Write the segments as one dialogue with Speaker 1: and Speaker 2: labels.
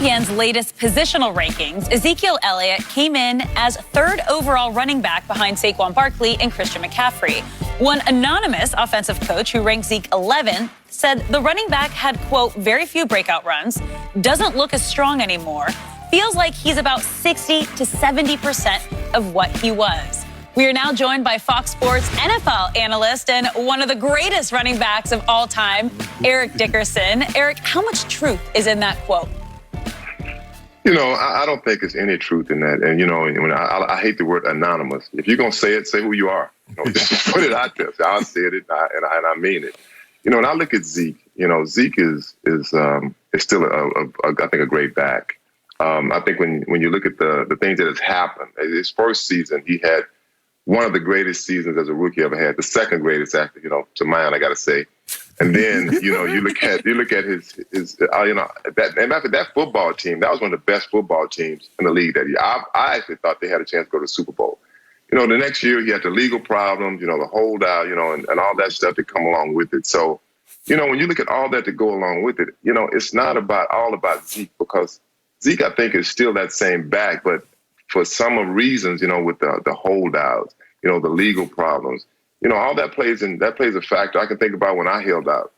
Speaker 1: ESPN's latest positional rankings, Ezekiel Elliott came in as third overall running back behind Saquon Barkley and Christian McCaffrey. One anonymous offensive coach who ranked Zeke 11 said the running back had, quote, very few breakout runs, doesn't look as strong anymore, feels like he's about 60 to 70% of what he was. We are now joined by Fox Sports NFL analyst and one of the greatest running backs of all time, Eric Dickerson. Eric, how much truth is in that quote?
Speaker 2: You know, I don't think there's any truth in that. And, you know, when I hate the word anonymous. If you're going to say it, say who you are. You know, just put it out there. So I said it, and I mean it. You know, when I look at Zeke, you know, Zeke is still, I think, a great back. I think when you look at the things that has happened, his first season, he had one of the greatest seasons as a rookie ever had. The second greatest, actually, you know, to mine, I got to say. And then, you know, you look at his you know, and after that football team, that was one of the best football teams in the league that year. I actually thought they had a chance to go to the Super Bowl. You know, the next year he had the legal problems, you know, the holdout, you know, and all that stuff that come along with it. So, you know, when you look at all that to go along with it, you know, it's not all about Zeke, because Zeke, I think, is still that same back, but for some reasons, you know, with the holdouts, you know, the legal problems, you know, all that plays a factor. I can think about when I held out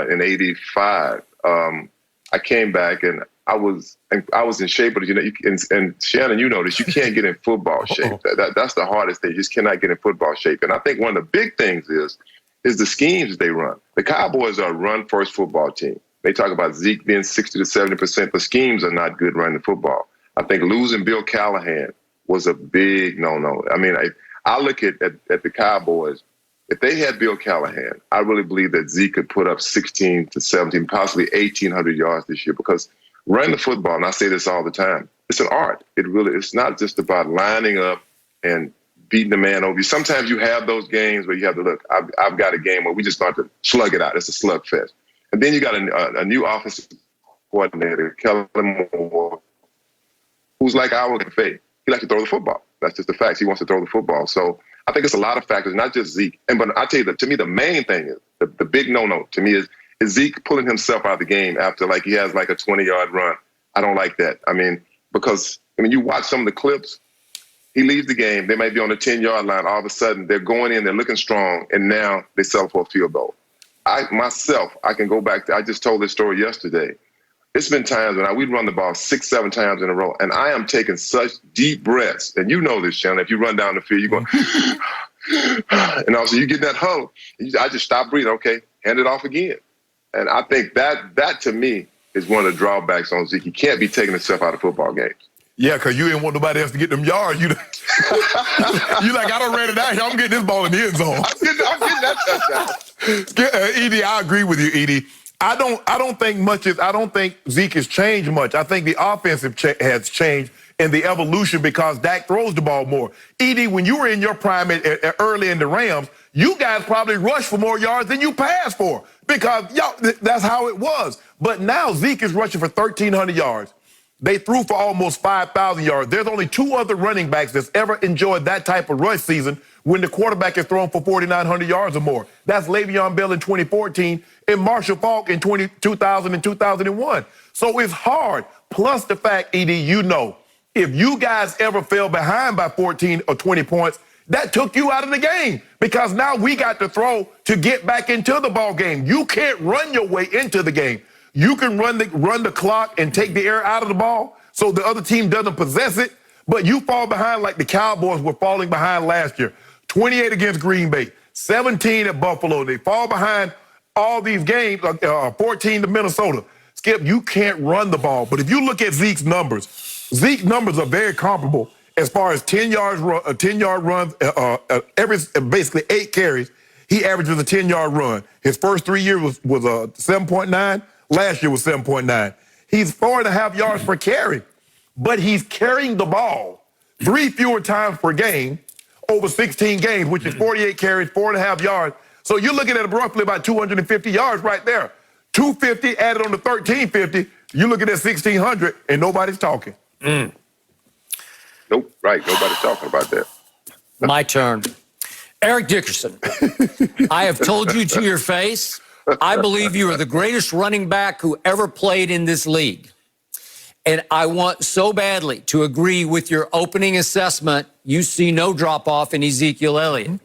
Speaker 2: in '85. I came back and I was in shape, but you know, and Shannon, you know this, you can't get in football shape. That's the hardest thing. You just cannot get in football shape. And I think one of the big things is the schemes they run. The Cowboys are a run-first football team. They talk about Zeke being 60 to 70%. The schemes are not good running the football. I think losing Bill Callahan was a big no-no. I mean, I look at the Cowboys. If they had Bill Callahan, I really believe that Zeke could put up 16 to 17, possibly 1,800 yards this year, because running the football, and I say this all the time, it's an art. It's not just about lining up and beating the man over you. Sometimes you have those games where you have to look, I've got a game where we just got to slug it out. It's a slugfest. And then you got a new offensive coordinator, Kellen Moore, who's like our Faye. He likes to throw the football. That's just the facts. He wants to throw the football. So I think it's a lot of factors, not just Zeke. But I tell you, to me, the main thing is, the big no-no to me is Zeke pulling himself out of the game after, like, he has like a 20-yard run. I don't like that. I mean, because, you watch some of the clips, he leaves the game, they might be on the 10-yard line, all of a sudden they're going in, they're looking strong, and now they settle for a field goal. I can go back to, I just told this story yesterday. It's been times when we'd run the ball 6, 7 times in a row, and I am taking such deep breaths. And you know this, Shannon. If you run down the field, you're going, and also you get in that huddle. I just stop breathing. Okay, hand it off again. And I think that to me is one of the drawbacks on Zeke. He can't be taking himself out of football games.
Speaker 3: Yeah, because you didn't want nobody else to get them yards. You like, I don't ran it out here. I'm getting this ball in the end zone.
Speaker 2: I'm getting that touchdown.
Speaker 3: Edie, I agree with you, Edie. I don't think Zeke has changed much. I think the offense has changed in the evolution because Dak throws the ball more. Edie, when you were in your prime early in the Rams, you guys probably rushed for more yards than you passed for because that's how it was. But now Zeke is rushing for 1,300 yards. They threw for almost 5,000 yards. There's only 2 other running backs that's ever enjoyed that type of rush season when the quarterback is thrown for 4,900 yards or more. That's Le'Veon Bell in 2014 and Marshall Faulk in 2000 and 2001. So it's hard. Plus the fact, Edie, if you guys ever fell behind by 14 or 20 points, that took you out of the game because now we got to throw to get back into the ball game. You can't run your way into the game. You can run the clock and take the air out of the ball so the other team doesn't possess it, but you fall behind like the Cowboys were falling behind last year. 28 against Green Bay, 17 at Buffalo. They fall behind all these games, 14 to Minnesota. Skip, you can't run the ball. But if you look at Zeke's numbers are very comparable as far as 10-yard runs, every basically 8 carries. He averages a 10-yard run. His first 3 years was 7.9. Last year was 7.9. He's 4.5 yards per carry, but he's carrying the ball 3 fewer times per game over 16 games, which is 48 carries, 4.5 yards. So you're looking at roughly about 250 yards right there. 250 added on to 1,350, you're looking at 1,600, and nobody's talking.
Speaker 2: Nope, right, nobody's talking about that.
Speaker 4: My turn. Eric Dickerson, I have told you to your face, I believe you are the greatest running back who ever played in this league. And I want so badly to agree with your opening assessment. You see no drop-off in Ezekiel Elliott.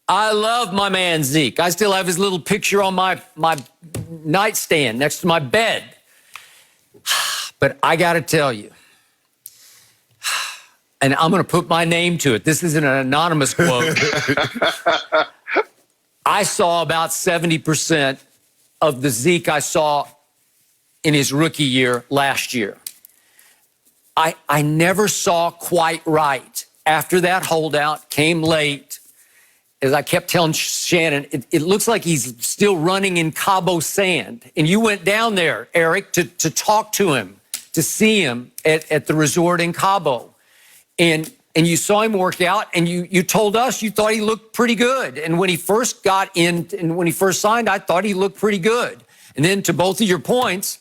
Speaker 4: I love my man Zeke. I still have his little picture on my nightstand next to my bed. But I got to tell you, and I'm going to put my name to it. This isn't an anonymous quote. I saw about 70% of the Zeke I saw in his rookie year last year. I never saw quite right. After that holdout, came late. As I kept telling Shannon, it looks like he's still running in Cabo Sand. And you went down there, Eric, to talk to him, to see him at the resort in Cabo. And you saw him work out, and you told us you thought he looked pretty good. And when he first got in, and when he first signed, I thought he looked pretty good. And then to both of your points,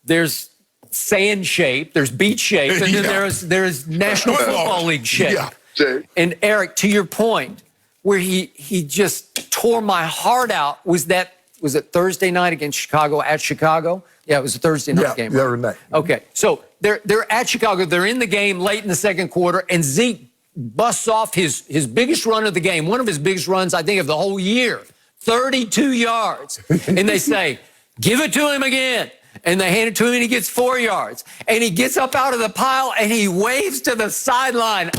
Speaker 4: there's sand shape, there's beach shape, and then there's National Football League shape.
Speaker 2: Yeah.
Speaker 4: And Eric, to your point, where he just tore my heart out, was it Thursday night against Chicago, at Chicago? Yeah, it was a Thursday night game.
Speaker 3: Yeah, night.
Speaker 4: Okay, so they're at Chicago. They're in the game late in the second quarter, and Zeke busts off his biggest run of the game, one of his biggest runs, I think, of the whole year, 32 yards. And they say, give it to him again. And they hand it to him, and he gets 4 yards. And he gets up out of the pile, and he waves to the sideline.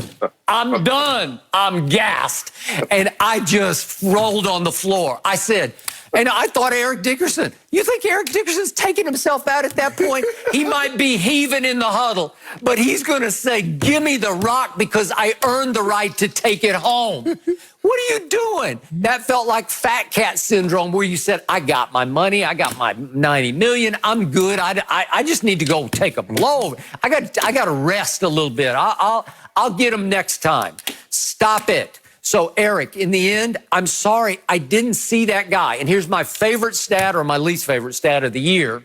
Speaker 4: I'm done. I'm gassed. And I just rolled on the floor. I said, and I thought Eric Dickerson, you think Eric Dickerson's taking himself out at that point? He might be heaving in the huddle, but he's going to say, give me the rock because I earned the right to take it home. What are you doing? That felt like fat cat syndrome, where you said, I got my money. I got my 90 million. I'm good. I just need to go take a blow. I got to rest a little bit. I'll get him next time. Stop it. So, Eric, in the end, I'm sorry, I didn't see that guy. And here's my favorite stat, or my least favorite stat of the year.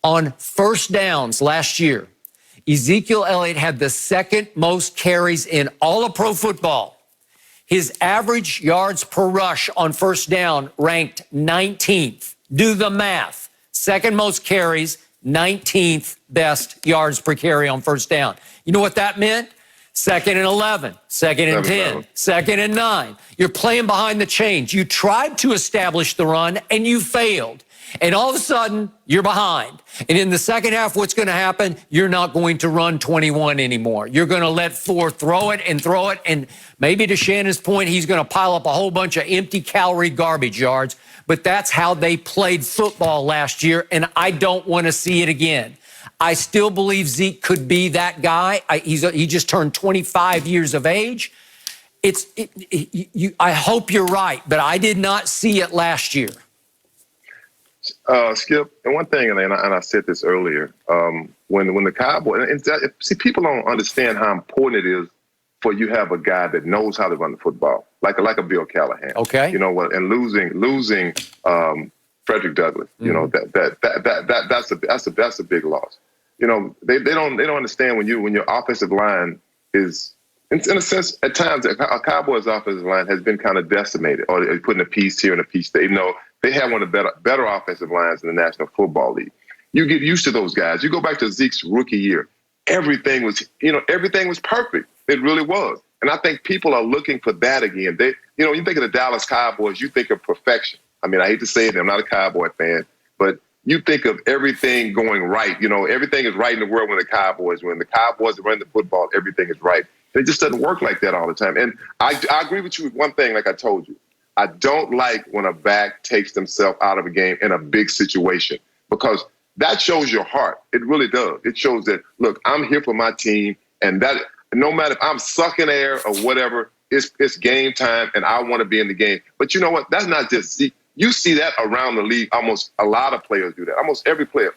Speaker 4: On first downs last year, Ezekiel Elliott had the second most carries in all of pro football. His average yards per rush on first down ranked 19th. Do the math. Second most carries, 19th best yards per carry on first down. You know what that meant? Second and 11, second and 10, second and 9. You're playing behind the chains. You tried to establish the run, and you failed. And all of a sudden, you're behind. And in the second half, what's going to happen? You're not going to run 21 anymore. You're going to let 4 throw it. And maybe to Shannon's point, he's going to pile up a whole bunch of empty calorie garbage yards. But that's how they played football last year, and I don't want to see it again. I still believe Zeke could be that guy. He just turned 25 years of age. I hope you're right, but I did not see it last year.
Speaker 2: Skip, and one thing, and I said this earlier, when the Cowboys, see, people don't understand how important it is for you to have a guy that knows how to run the football, like a Bill Callahan.
Speaker 4: Okay.
Speaker 2: You know what? And losing Frederick Douglass, you know, that's a big loss. You know, they don't understand when your offensive line is, in a sense, at times a Cowboys offensive line has been kind of decimated, or they're putting a piece here and a piece there. You know, they have one of the better offensive lines in the National Football League. You get used to those guys. You go back to Zeke's rookie year, everything was perfect. It really was. And I think people are looking for that again. You think of the Dallas Cowboys, you think of perfection. I mean, I hate to say it, I'm not a Cowboy fan, but you think of everything going right. You know, everything is right in the world when the Cowboys win. The Cowboys run the football, everything is right. It just doesn't work like that all the time. And I agree with you with one thing, like I told you. I don't like when a back takes themselves out of a game in a big situation, because that shows your heart. It really does. It shows that, look, I'm here for my team, and that no matter if I'm sucking air or whatever, it's game time, and I want to be in the game. But you know what? That's not just Zeke. You see that around the league. Almost a lot of players do that. Almost every player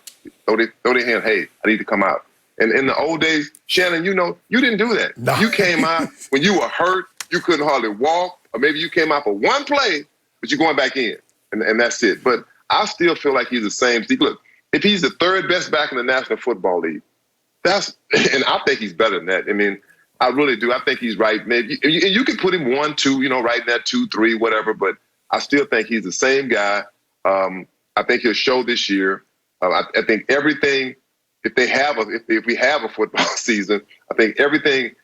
Speaker 2: throw their hand, hey, I need to come out. And in the old days, Shannon, you didn't do that. No. You came out when you were hurt, you couldn't hardly walk, or maybe you came out for one play, but you're going back in, and that's it. But I still feel like he's the same. Look, if he's the third best back in the National Football League, and I think he's better than that. I mean, I really do. I think he's right. Maybe you can put him 1, 2, right in that 2, 3, whatever. But I still think he's the same guy. I think he'll show this year. I think everything if we have a football season, I think everything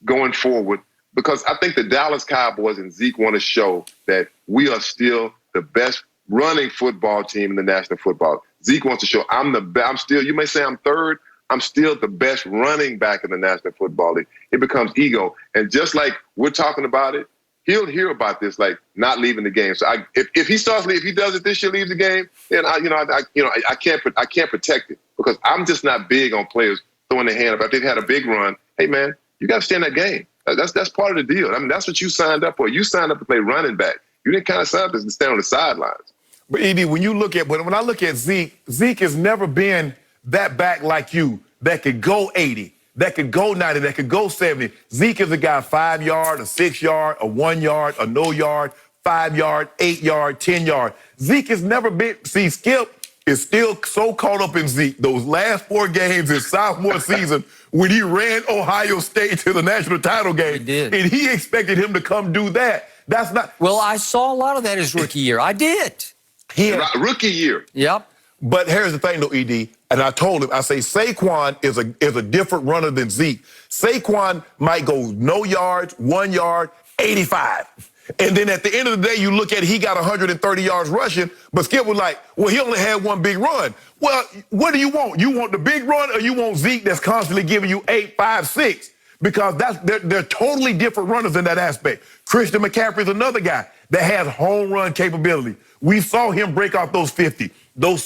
Speaker 2: going forward, because I think the Dallas Cowboys and Zeke want to show that we are still the best running football team in the National Football. Zeke wants to show I'm still, you may say I'm third, I'm still the best running back in the National Football League. It becomes ego. And just like we're talking about it, he'll hear about this, like not leaving the game. So if he starts, if he does it this year, leaves the game, then I can't protect it, because I'm just not big on players throwing their hand up. If they've had a big run, hey man, you got to stay in that game. That's part of the deal. I mean, that's what you signed up for. You signed up to play running back. You didn't kind of sign up to stand on the sidelines.
Speaker 3: But Edie, when I look at Zeke, Zeke has never been that back like you that could go 80, that could go 90, that could go 70. Zeke is a guy 5 yard, a 6 yard, a 1 yard, a no yard, 5 yard, 8 yard, 10 yard. Zeke has never been. See, Skip is still so caught up in Zeke. Those last 4 games in sophomore season when he ran Ohio State to the national title game.
Speaker 4: He did.
Speaker 3: And he expected him to come do that. That's not.
Speaker 4: Well, I saw a lot of that his rookie year. I did.
Speaker 2: Rookie year.
Speaker 4: Yep.
Speaker 3: But here's the thing, though, ED, and I told him, I say Saquon is a different runner than Zeke. Saquon might go no yards, 1 yard, 85. And then at the end of the day, you look at it, he got 130 yards rushing, but Skip was like, well, he only had 1 big run. Well, what do you want? You want the big run, or you want Zeke that's constantly giving you 8, 5, 6? Because they're totally different runners in that aspect. Christian McCaffrey is another guy that has home run capability. We saw him break off those 50, those